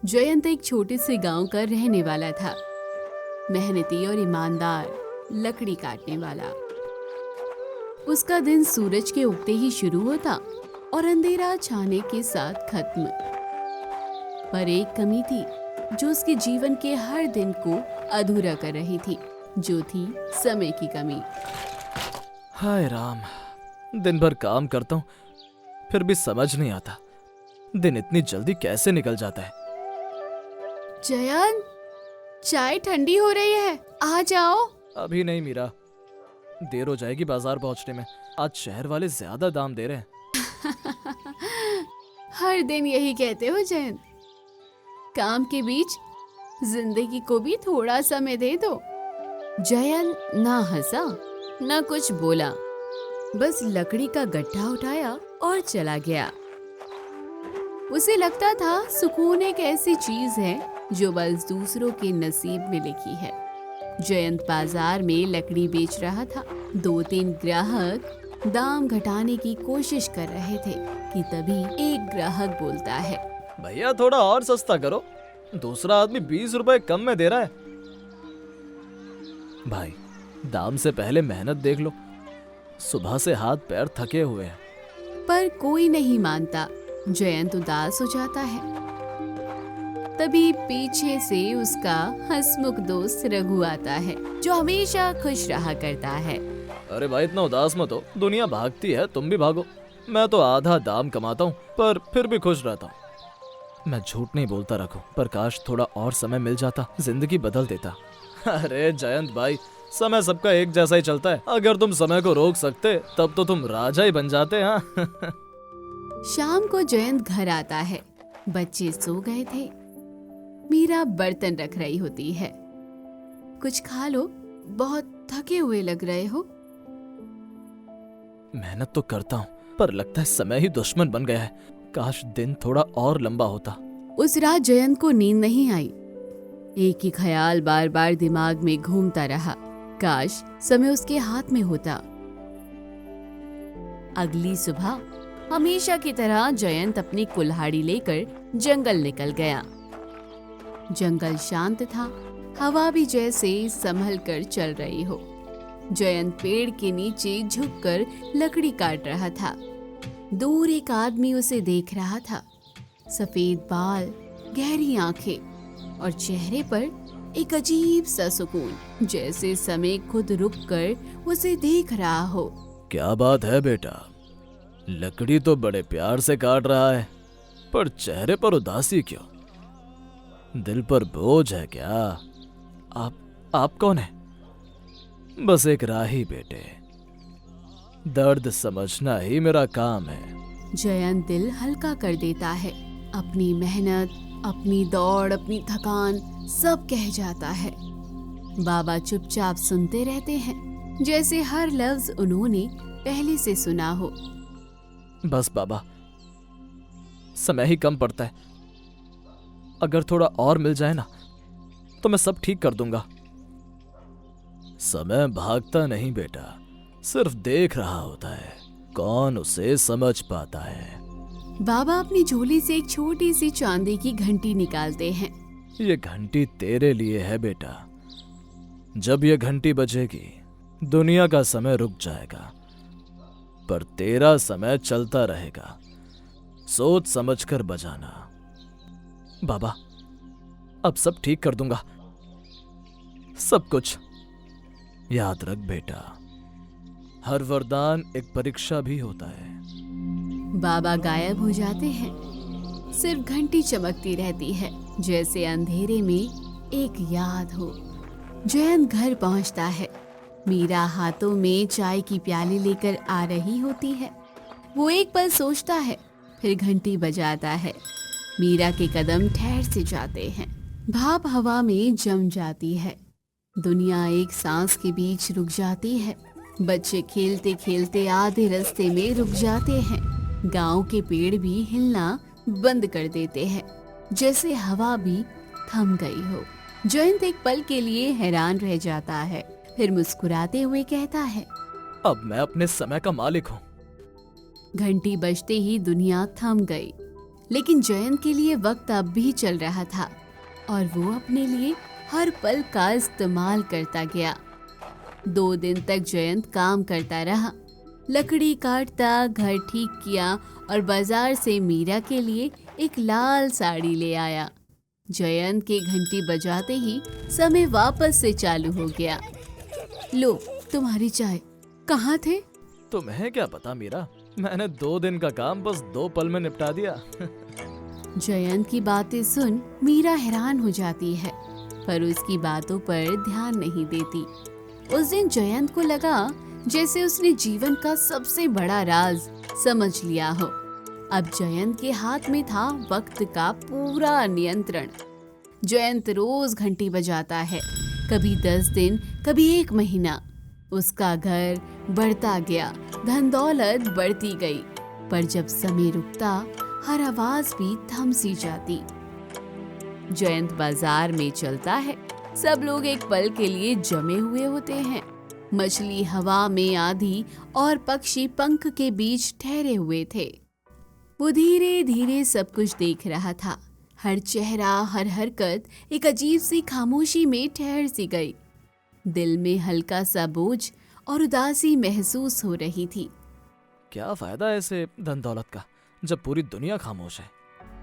जयंत एक छोटे से गांव का रहने वाला था। मेहनती और ईमानदार, लकड़ी काटने वाला। उसका दिन सूरज के उगते ही शुरू होता और अंधेरा छाने के साथ खत्म। पर एक कमी थी जो उसके जीवन के हर दिन को अधूरा कर रही थी, जो थी समय की कमी। हाय राम, दिन भर काम करता हूँ फिर भी समझ नहीं आता दिन इतनी जल्दी कैसे निकल जाता है। जयंत, चाय ठंडी हो रही है, आ जाओ। अभी नहीं मीरा, देर हो जाएगी बाजार पहुंचने में। आज शहर वाले ज्यादा दाम दे रहे हैं। हर दिन यही कहते हो जयंत। काम के बीच जिंदगी को भी थोड़ा समय दे दो। जयंत ना हंसा ना कुछ बोला, बस लकड़ी का गट्ठा उठाया और चला गया। उसे लगता था सुकून एक ऐसी चीज है जो बस दूसरों के नसीब में लिखी है। जयंत बाजार में लकड़ी बेच रहा था। 2-3 ग्राहक दाम घटाने की कोशिश कर रहे थे कि तभी एक ग्राहक बोलता है, भैया थोड़ा और सस्ता करो, दूसरा आदमी 20 रुपए कम में दे रहा है। भाई दाम से पहले मेहनत देख लो, सुबह से हाथ पैर थके हुए हैं। पर कोई नहीं मानता। जयंत उदास हो जाता है। तभी पीछे से उसका हंसमुख दोस्त रघु आता है, जो हमेशा खुश रहा करता है। अरे भाई इतना उदास मत हो, दुनिया भागती है, तुम भी भागो। मैं तो आधा दाम कमाता हूँ पर फिर भी खुश रहता हूँ। मैं झूठ नहीं बोलता रघु, पर काश थोड़ा और समय मिल जाता, जिंदगी बदल देता। अरे जयंत भाई, समय सबका एक जैसा ही चलता है। अगर तुम समय को रोक सकते तब तो तुम राजा ही बन जाते। हाँ। शाम को जयंत घर आता है। बच्चे सो गए थे। मीरा बर्तन रख रही होती है। कुछ खा लो, बहुत थके हुए लग रहे हो। मेहनत तो करता हूँ पर लगता है समय ही दुश्मन बन गया है। काश दिन थोड़ा और लंबा होता। उस रात जयंत को नींद नहीं आई। एक ही ख्याल बार बार दिमाग में घूमता रहा, काश समय उसके हाथ में होता। अगली सुबह हमेशा की तरह जयंत अपनी कुल्हाड़ी लेकर जंगल निकल गया। जंगल शांत था, हवा भी जैसे संभल कर चल रही हो। जयंत पेड़ के नीचे झुककर लकड़ी काट रहा था। दूर एक आदमी उसे देख रहा था। सफेद बाल, गहरी आंखें और चेहरे पर एक अजीब सा सुकून, जैसे समय खुद रुककर उसे देख रहा हो। क्या बात है बेटा, लकड़ी तो बड़े प्यार से काट रहा है, पर चेहरे पर उदासी क्यों? दिल पर बोझ है क्या? आप कौन है? बस एक राही बेटे, दर्द समझना ही मेरा काम है। जयंत दिल हल्का कर देता है। अपनी मेहनत, अपनी दौड़, अपनी थकान सब कह जाता है। बाबा चुपचाप सुनते रहते हैं, जैसे हर लफ्ज उन्होंने पहले से सुना हो। बस बाबा, समय ही कम पड़ता है। अगर थोड़ा और मिल जाए ना तो मैं सब ठीक कर दूंगा। समय भागता नहीं बेटा, सिर्फ देख रहा होता है। कौन उसे समझ पाता है? बाबा अपनी झोली से एक छोटी सी चांदी की घंटी निकालते हैं। ये घंटी तेरे लिए है बेटा। जब ये घंटी बजेगी दुनिया का समय रुक जाएगा, पर तेरा समय चलता रहेगा। सोच समझकर बजाना। बाबा अब सब ठीक कर दूंगा, सब कुछ। याद रख बेटा, हर वरदान एक परीक्षा भी होता है। बाबा गायब हो जाते हैं। सिर्फ घंटी चमकती रहती है, जैसे अंधेरे में एक याद हो। जयंत घर पहुंचता है। मीरा हाथों में चाय की प्याली लेकर आ रही होती है। वो एक पल सोचता है, फिर घंटी बजाता है। मीरा के कदम ठहर से जाते हैं। भाप हवा में जम जाती है। दुनिया एक सांस के बीच रुक जाती है। बच्चे खेलते खेलते आधे रास्ते में रुक जाते हैं। गांव के पेड़ भी हिलना बंद कर देते हैं, जैसे हवा भी थम गई हो। जयंत एक पल के लिए हैरान रह जाता है, फिर मुस्कुराते हुए कहता है, अब मैं अपने समय का मालिक हूँ। घंटी बजते ही दुनिया थम गई। लेकिन जयंत के लिए वक्त अब भी चल रहा था और वो अपने लिए हर पल का इस्तेमाल करता गया। 2 दिन तक जयंत काम करता रहा, लकड़ी काटता, घर ठीक किया और बाजार से मीरा के लिए एक लाल साड़ी ले आया। जयंत के घंटी बजाते ही समय वापस से चालू हो गया। लो तुम्हारी चाय। कहाँ थे? तुम्हें क्या पता मीरा, मैंने 2 दिन का काम बस 2 पल में निपटा दिया। जयंत की बातें सुन मीरा हैरान हो जाती है, पर उसकी बातों पर ध्यान नहीं देती। उस दिन जयंत को लगा जैसे उसने जीवन का सबसे बड़ा राज समझ लिया हो। अब जयंत के हाथ में था वक्त का पूरा नियंत्रण। जयंत रोज घंटी बजाता है, कभी 10 दिन, कभी 1 महीना। उसका घर बढ़ता गया, धन दौलत बढ़ती गई, पर जब समय रुकता हर आवाज भी थम सी जाती। जयंत बाजार में चलता है, सब लोग एक पल के लिए जमे हुए होते हैं। मछली हवा में आधी और पक्षी पंख के बीच ठहरे हुए थे। वो धीरे धीरे सब कुछ देख रहा था। हर चेहरा, हर हरकत एक अजीब सी खामोशी में ठहर सी गई। दिल में हल्का सा बोझ और उदासी महसूस हो रही थी। क्या फायदा ऐसे धन दौलत का जब पूरी दुनिया खामोश है।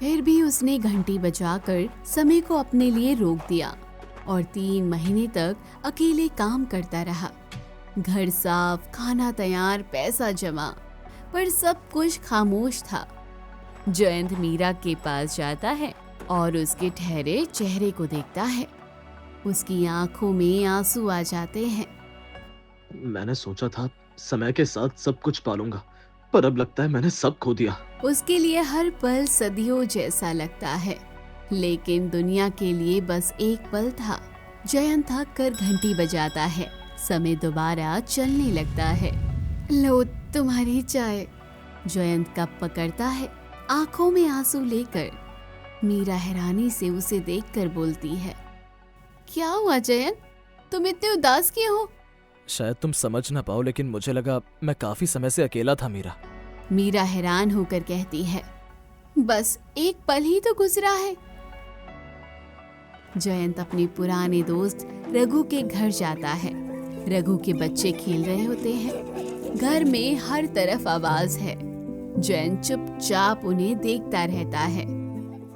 फिर भी उसने घंटी बजाकर समय को अपने लिए रोक दिया और 3 महीने तक अकेले काम करता रहा। घर साफ, खाना तैयार, पैसा जमा, पर सब कुछ खामोश था। जयंत मीरा के पास जाता है और उसके ठहरे चेहरे को देखता है। उसकी आंखों में आंसू आ जाते हैं। मैंने सोचा था समय के साथ सब कुछ पालूंगा, पर अब लगता है मैंने सब खो दिया। उसके लिए हर पल सदियों जैसा लगता है, लेकिन दुनिया के लिए बस एक पल था। जयंत थक कर घंटी बजाता है, समय दोबारा चलने लगता है। लो तुम्हारी चाय। जयंत कप पकड़ता है, आंखों में आंसू लेकर। मीरा हैरानी से उसे देखकर बोलती है, क्या हुआ जयंत, तुम इतने उदास क्यों हो? शायद तुम समझ ना पाओ, लेकिन मुझे लगा मैं काफी समय से अकेला था मीरा। मीरा हैरान होकर कहती है, बस एक पल ही तो गुजरा है। जयंत अपने पुराने दोस्त रघु के घर जाता है। रघु के बच्चे खेल रहे होते हैं। घर में हर तरफ आवाज है। जयंत चुपचाप उन्हें देखता रहता है।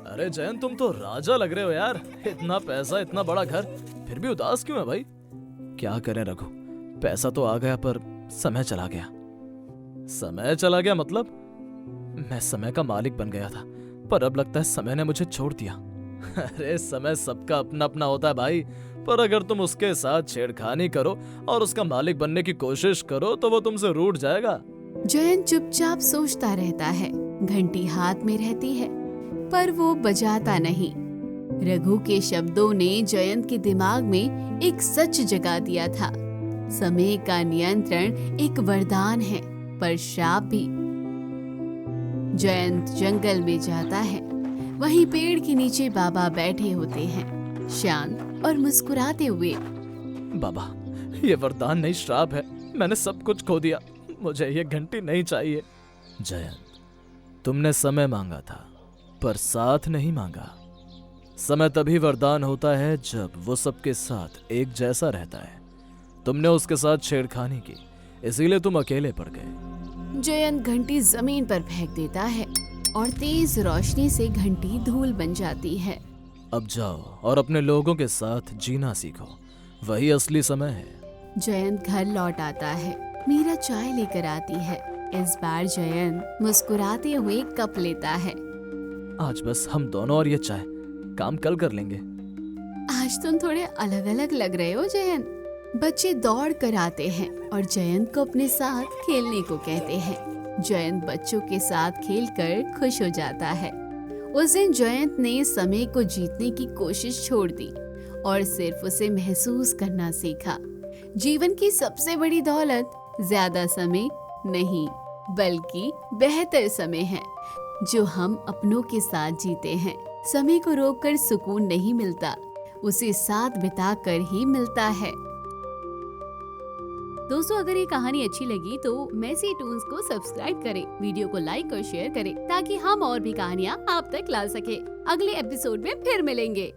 अरे जयंत, तुम तो राजा लग रहे हो यार। इतना पैसा, इतना बड़ा घर, फिर भी उदास क्यों है भाई? क्या करें रघु, पैसा तो आ गया पर समय चला गया। समय चला गया मतलब? मैं समय का मालिक बन गया था, पर अब लगता है समय ने मुझे छोड़ दिया। अरे समय सबका अपना अपना होता है भाई, पर अगर तुम उसके साथ छेड़खानी करो और उसका मालिक बनने की कोशिश करो तो वो तुमसे रूठ जाएगा। जयंत चुपचाप सोचता रहता है। घंटी हाथ में रहती है, पर वो बजाता नहीं। रघु के शब्दों ने जयंत के दिमाग में एक सच जगा दिया था। समय का नियंत्रण एक वरदान है, पर श्राप भी। जयंत जंगल में जाता है। वहीं पेड़ के नीचे बाबा बैठे होते हैं, शांत और मुस्कुराते हुए। बाबा, ये वरदान नहीं, श्राप है। मैंने सब कुछ खो दिया, मुझे ये घंटी नहीं चाहिए। जयंत, तुमने समय मांगा था पर साथ नहीं मांगा। समय तभी वरदान होता है जब वो सबके साथ एक जैसा रहता है। तुमने उसके साथ छेड़खानी की, इसीलिए तुम अकेले पड़ गए। जयंत घंटी जमीन पर फेंक देता है और तेज रोशनी से घंटी धूल बन जाती है। अब जाओ और अपने लोगों के साथ जीना सीखो, वही असली समय है। जयंत घर लौट आता है। मीरा चाय लेकर आती है। इस बार जयंत मुस्कुराते हुए कप लेता है। आज बस हम दोनों और ये चाय, काम कल कर लेंगे। आज तुम थोड़े अलग अलग लग रहे हो जयंत। बच्चे दौड़ कर आते हैं और जयंत को अपने साथ खेलने को कहते हैं। जयंत बच्चों के साथ खेलकर खुश हो जाता है। उस दिन जयंत ने समय को जीतने की कोशिश छोड़ दी और सिर्फ उसे महसूस करना सीखा। जीवन की सबसे बड़ी दौलत ज्यादा समय नहीं, बल्कि बेहतर समय है, जो हम अपनों के साथ जीते हैं। समय को रोककर सुकून नहीं मिलता, उसे साथ बिताकर ही मिलता है। दोस्तों, अगर ये कहानी अच्छी लगी तो मैसी टून्स को सब्सक्राइब करें, वीडियो को लाइक और शेयर करें ताकि हम और भी कहानियाँ आप तक ला सके। अगले एपिसोड में फिर मिलेंगे।